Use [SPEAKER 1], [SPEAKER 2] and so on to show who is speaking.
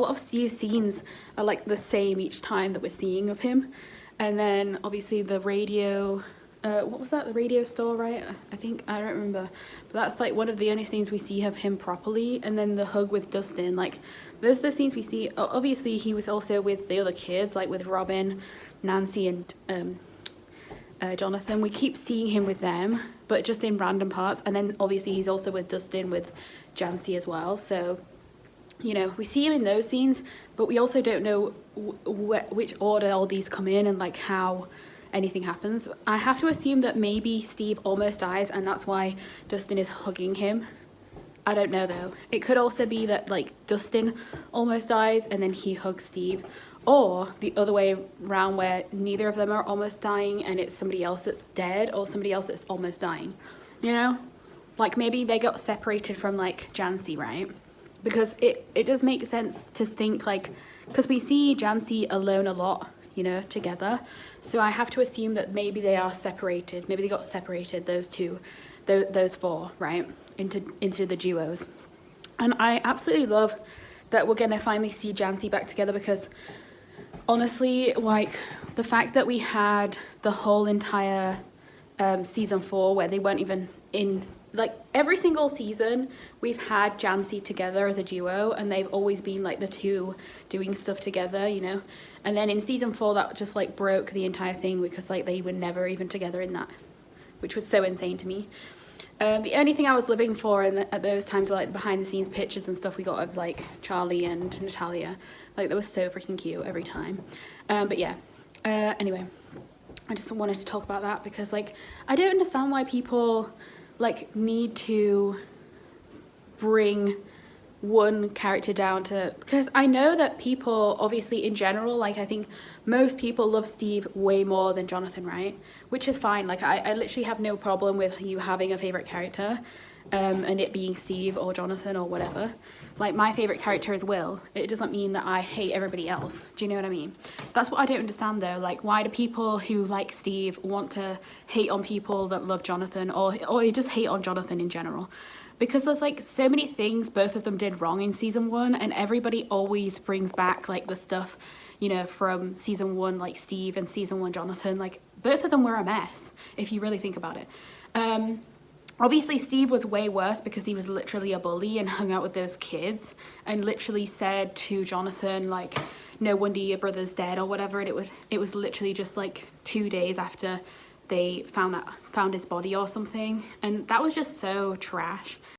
[SPEAKER 1] A lot of Steve's scenes are like the same each time that we're seeing of him. And then obviously the radio, what was that, the radio store, right? I think, I don't remember, but that's like one of the only scenes we see of him properly. And then the hug with Dustin, like those are the scenes we see. Obviously he was also with the other kids, like with Robin, Nancy, and Jonathan. We keep seeing him with them, but just in random parts. And then obviously he's also with Dustin, with Jancy as well. So, you know, we see him in those scenes, but we also don't know which order all these come in and like how anything happens. I have to assume that maybe Steve almost dies and that's why Dustin is hugging him. I don't know though. It could also be that like Dustin almost dies and then he hugs Steve, or the other way around where neither of them are almost dying and it's somebody else that's dead or somebody else that's almost dying, you know? Like maybe they got separated from like Jancy, right? Because it does make sense to think like, because we see Jancy alone a lot, you know, together. So I have to assume that maybe they are separated. Maybe they got separated, those two, those four, right, into the duos. And I absolutely love that we're gonna finally see Jancy back together, because honestly, like the fact that we had the whole entire season 4 where they weren't even in, like every single season we've had Jancy together as a duo and they've always been like the two doing stuff together, you know. And then in season 4 that just like broke the entire thing, because like they were never even together in that, which was so insane to me. The only thing I was living for at those times were like behind the scenes pictures and stuff we got of like Charlie and Natalia. Like that was so freaking cute every time. But yeah, anyway, I just wanted to talk about that because like I don't understand why people like need to bring one character down to, because I know that people obviously in general, like I think most people love Steve way more than Jonathan, right? Which is fine. Like I literally have no problem with you having a favorite character and it being Steve or Jonathan or whatever. Like my favorite character is Will. It doesn't mean that I hate everybody else. Do you know what I mean? That's what I don't understand though. Like why do people who like Steve want to hate on people that love Jonathan, or just hate on Jonathan in general? Because there's like so many things both of them did wrong in season 1, and everybody always brings back like the stuff, you know, from season 1, like Steve, and season 1 Jonathan. Like both of them were a mess if you really think about it. Obviously Steve was way worse because he was literally a bully and hung out with those kids and literally said to Jonathan like, no wonder your brother's dead or whatever. And it was literally just like 2 days after they found his body or something, and that was just so trash.